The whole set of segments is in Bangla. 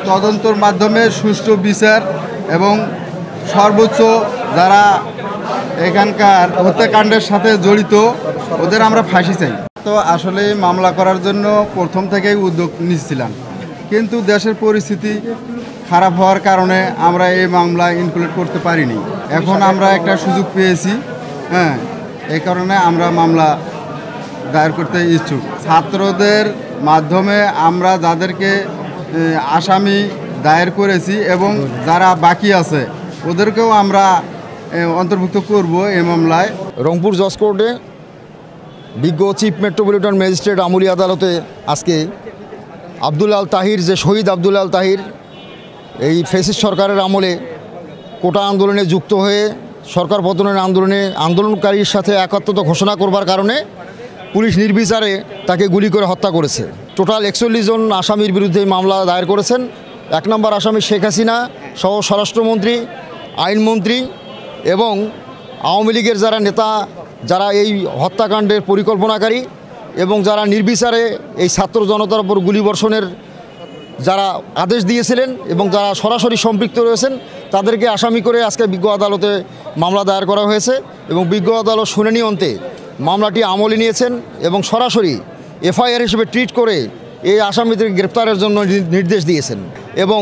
তদন্তর মাধ্যমে সুষ্ঠু বিচার এবং সর্বোচ্চ যারা এখানকার হত্যাকাণ্ডের সাথে জড়িত ওদের আমরা ফাঁসি চাই। তো আসলে মামলা করার জন্য প্রথম থেকেই উদ্যোগ নিয়েছিলাম, কিন্তু দেশের পরিস্থিতি খারাপ হওয়ার কারণে আমরা এই মামলা ইনক্লুড করতে পারিনি। এখন আমরা একটা সুযোগ পেয়েছি, হ্যাঁ, এই কারণে আমরা মামলা দায়ের করতে ইচ্ছুক। ছাত্রদের মাধ্যমে আমরা যাদেরকে আসামি দায়ের করেছি এবং যারা বাকি আছে ওদেরকেও আমরা অন্তর্ভুক্ত করব এই মামলায়। রংপুর জজ কোর্টে বিজ্ঞ চিফ মেট্রোপলিটন ম্যাজিস্ট্রেট আমলি আদালতে আজকে আব্দুল আল তাহির, যে শহীদ আব্দুল আল তাহির এই ফ্যাসিস্ট সরকারের আমলে কোটা আন্দোলনে যুক্ত হয়ে সরকার পতনের আন্দোলনকারীর সাথে একাত্মতা ঘোষণা করবার কারণে পুলিশ নির্বিচারে তাকে গুলি করে হত্যা করেছে। টোটাল 41 জন আসামির বিরুদ্ধে মামলা দায়ের করেছেন। 1 নম্বর আসামি শেখ হাসিনা সহ স্বরাষ্ট্রমন্ত্রী, আইনমন্ত্রী এবং আওয়ামী লীগের যারা নেতা, যারা এই হত্যাকাণ্ডের পরিকল্পনাকারী এবং যারা নির্বিচারে এই ছাত্র জনতার উপর গুলিবর্ষণের যারা আদেশ দিয়েছিলেন এবং যারা সরাসরি সম্পৃক্ত রয়েছেন তাদেরকে আসামি করে আজকে বিজ্ঞ আদালতে মামলা দায়ের করা হয়েছে এবং বিজ্ঞ আদালত শুনানি অন্তে মামলাটি আমলে নিয়েছেন এবং সরাসরি এফআইআর হিসেবে ট্রিট করে এই আসামিদের গ্রেপ্তারের জন্য নির্দেশ দিয়েছেন এবং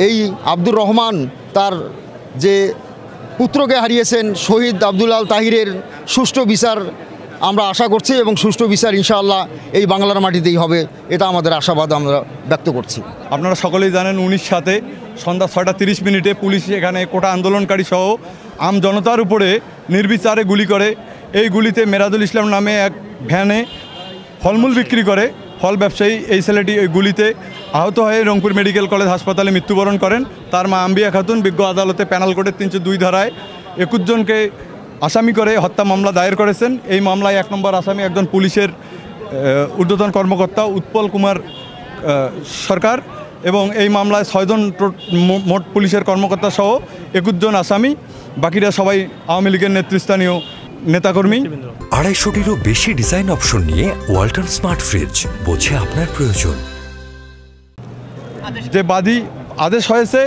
এই আব্দুর রহমান তার যে পুত্রকে হারিয়েছেন শহীদ আব্দুল আল তাহিরের সুষ্ঠু বিচার আমরা আশা করছি এবং সুষ্ঠু বিচার ইনশাআল্লাহ এই বাংলার মাটিতেই হবে, এটা আমাদের আশাবাদ আমরা ব্যক্ত করছি। আপনারা সকলেই জানেন 19/7 সন্ধ্যা 6:30 পুলিশ এখানে কোটা আন্দোলনকারী সহ আম জনতার উপরে নির্বিচারে গুলি করে। এই গুলিতে মেরাজুল ইসলাম নামে এক ভ্যানে ফলমূল বিক্রি করে ফল ব্যবসায়ী এই ছেলেটি ওই গুলিতে আহত হয়ে রংপুর মেডিকেল কলেজ হাসপাতালে মৃত্যুবরণ করেন। তার মা আম্বিয়া খাতুন বিজ্ঞ আদালতে প্যানেল কোর্টের 302 ধারায় 21 জনকে আসামি করে হত্যা মামলা দায়ের করেছেন। এই মামলায় 1 নম্বর আসামি একজন পুলিশের ঊর্ধ্বতন কর্মকর্তা উৎপল কুমার সরকার এবং এই মামলায় 6 জন মোট পুলিশের কর্মকর্তা সহ 21 জন আসামি, বাকিরা সবাই আওয়ামী লীগের নেতৃস্থানীয় নেতাকর্মী। 250-টিরও বেশি ডিজাইন অপশন নিয়ে ওয়ালটন স্মার্ট ফ্রিজ, বোঝে আপনার প্রয়োজন। যে বাদী আদেশ হয়েছে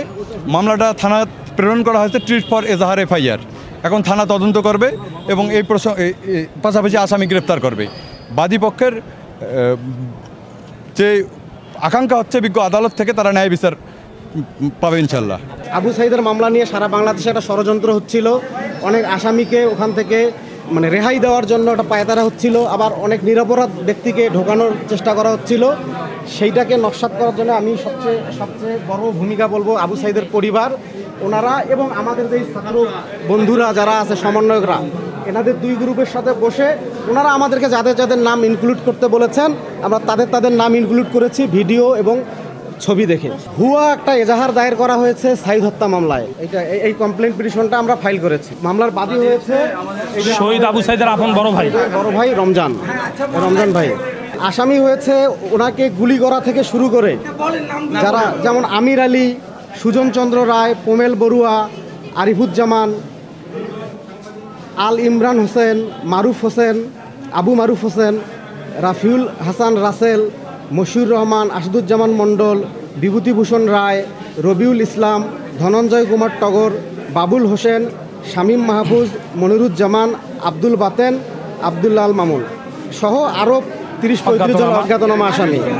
মামলাটা থানা প্রেরণ করা হয়েছে ট্রিট ফর এজাহার এফআইআর। এখন থানা তদন্ত করবে এবং এই পাশাপাশি আসামি গ্রেপ্তার করবে। বাদী পক্ষের যে আকাঙ্ক্ষা হচ্ছে বিজ্ঞ আদালত থেকে তারা ন্যায় বিচার পাবে ইনশাল্লাহ। আবু সাইদের মামলা নিয়ে সারা বাংলাদেশে একটা ষড়যন্ত্র হচ্ছিল, অনেক আসামিকে ওখান থেকে রেহাই দেওয়ার জন্য একটা পায়তারা হচ্ছিল, আবার অনেক নিরপরাধ ব্যক্তিকে ঢোকানোর চেষ্টা করা হচ্ছিল। সেইটাকে নস্যাৎ করার জন্য আমি সবচেয়ে বড় ভূমিকা বলবো আবু সাইদের পরিবার, ওনারা এবং আমাদের যে ছাত্র বন্ধুরা যারা আছে সমন্বয়করা, এনাদের 2 গ্রুপের সাথে বসে ওনারা আমাদেরকে যাদের যাদের নাম ইনক্লুড করতে বলেছেন আমরা তাদের নাম ইনক্লুড করেছি ভিডিও এবং ছবি দেখে। ভুয়া একটা এজাহার দায়ের করা হয়েছে সাইদ হত্যা মামলায়, এই কমপ্লেন পিটিশনটা আমরা ফাইল করেছি। মামলার বাদী হয়েছে শহীদ আবু সাইদের আপন বড় ভাই রমজান ভাই। আসামি হয়েছে ওনাকে গুলি করা থেকে শুরু করে যারা, যেমন আমির আলী, সুজন চন্দ্র রায়, পোমেল বড়ুয়া, আরিফুজ্জামান, আল ইমরান হোসেন, মারুফ হোসেন, আবু মারুফ হোসেন, রাফিউল হাসান রাসেল, মশিউর রহমান, আসাদুজ্জামান মণ্ডল, বিভূতিভূষণ রায়, রবিউল ইসলাম, ধনঞ্জয় কুমার টগর, বাবুল হোসেন, শামীম মাহফুজ, মনিরুজ্জামান, আব্দুল বাতেন, আবদুল্লাহ আল মামুন সহ আরও 30-35 জন অজ্ঞাতনামা আসামি।